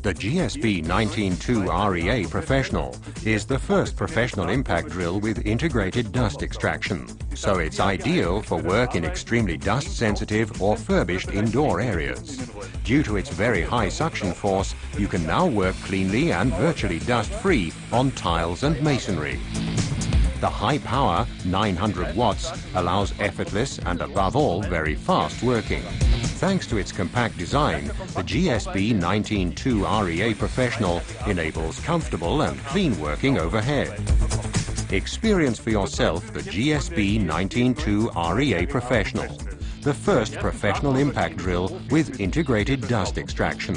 The GSB 192 REA Professional is the first professional impact drill with integrated dust extraction, so it's ideal for work in extremely dust-sensitive or furbished indoor areas. Due to its very high suction force, you can now work cleanly and virtually dust-free on tiles and masonry. The high power, 900 watts, allows effortless and above all very fast working. Thanks to its compact design, the GSB 192 REA Professional enables comfortable and clean working overhead. Experience for yourself the GSB 192 REA Professional, the first professional impact drill with integrated dust extraction.